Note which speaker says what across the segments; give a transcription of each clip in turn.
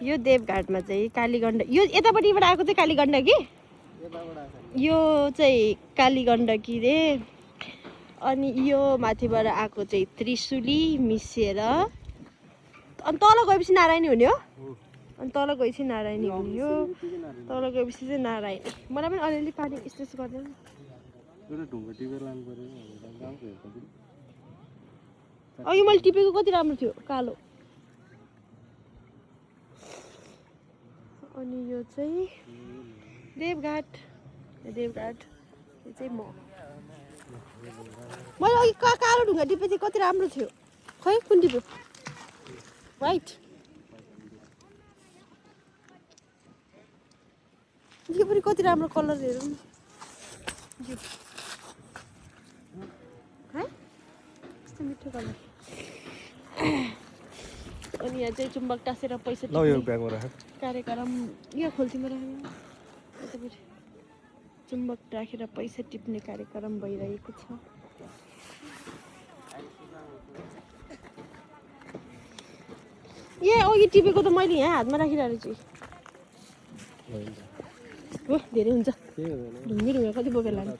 Speaker 1: यो देवघाटमा चाहिँ कालीगण्डकी यो यतापट्टिबाट आएको चाहिँ कालीगण्डकी यो चाहिँ कालीगण्डकी रे अनि यो माथिबाट आएको चाहिँ त्रिशुली मिसिएर अनि तल गएपछि नारायणी हुने हो अनि तल गएपछि नारायणी हुने हो तल गएपछि चाहिँ नारायणी मलाई पनि अलिअलि पानी यस्तो गर्दैन अघि मैले टिपेको कति राम्रो थियो कालो अनि यो चाहिँ देवघाट यो चाहिँ मैले अघि कालो ढुङ्गा टिपे चाहिँ कति राम्रो थियो खै कुन टिप्यो वाइट यो पनि कति राम्रो कलर हेरौँ यो है कस्तो मिठो कलर अनि यहाँ चाहिँ चुम्बक टाँसेर पैसा कार्यक्रम यहाँ खोल्तीमा राख्नु चुम्बक राखेर पैसा टिप्ने कार्यक्रम भइरहेको छ ए अघि टिपेको त मैले यहाँ हातमा राखिरहेको छु हो धेरै हुन्छ ढुङ्गा कति बोकेर लानु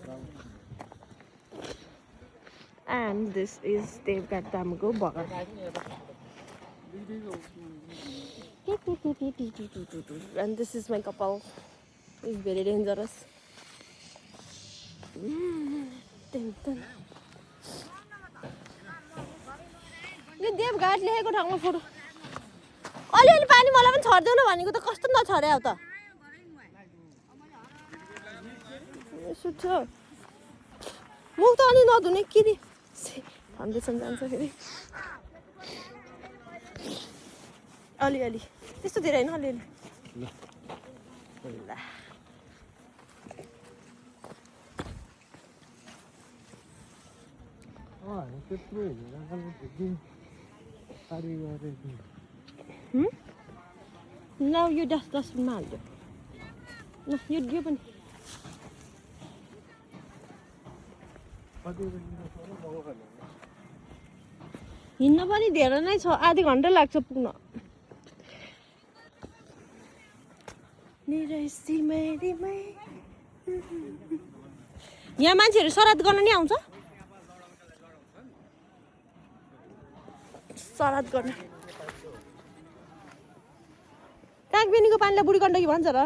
Speaker 1: एन्ड दिस इज देवघाट धामको बगर एन्ड दिस इज माई कपाल इज भेरी डेन्जरस यो देवघाट लेखेको ठाउँमा फोटो अलिअलि पानी मलाई पनि छर्दैन भनेको त कस्तो नछर्या हो त यसो छ मुख त अलि नधुने के नि फाउन्डेसन जान्छ फेरि अलिअलि त्यस्तो धेरै होइन अलिअलि ल ल यो डस्टबिनमा हाल्यो ल यो पनि हिँड्न पनि धेरै नै छ आधी घन्टा लाग्छ पुग्न यहाँ मान्छेहरू श्राद्ध गर्न नि आउँछ श्राद्ध गर्न कागबेनीको पानीलाई बुढी गण्डकी भन्छ र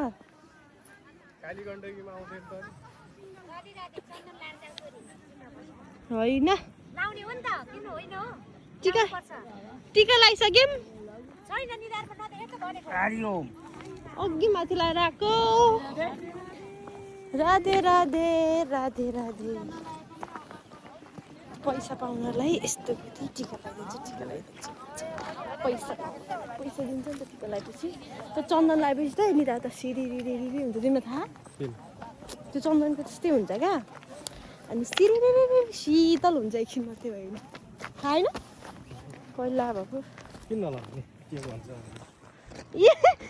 Speaker 1: होइन टिका लगाइसक्यौँ अघि माथि लगाएर आएको राधे राधे राधे राधे पैसा पाउनलाई यस्तो टिका लगाइदिन्छ पैसा दिन्छ नि त टिका लगाएपछि त चन्दन लगाएपछि त निरा त सिरिरिरी हुन्छ तिमीलाई थाहा त्यो चन्दनको त्यस्तै हुन्छ क्या अनि सिरिरिरी शीतल हुन्छ एकछिन मात्रै भयो भने थाहा होइन पहिला भएको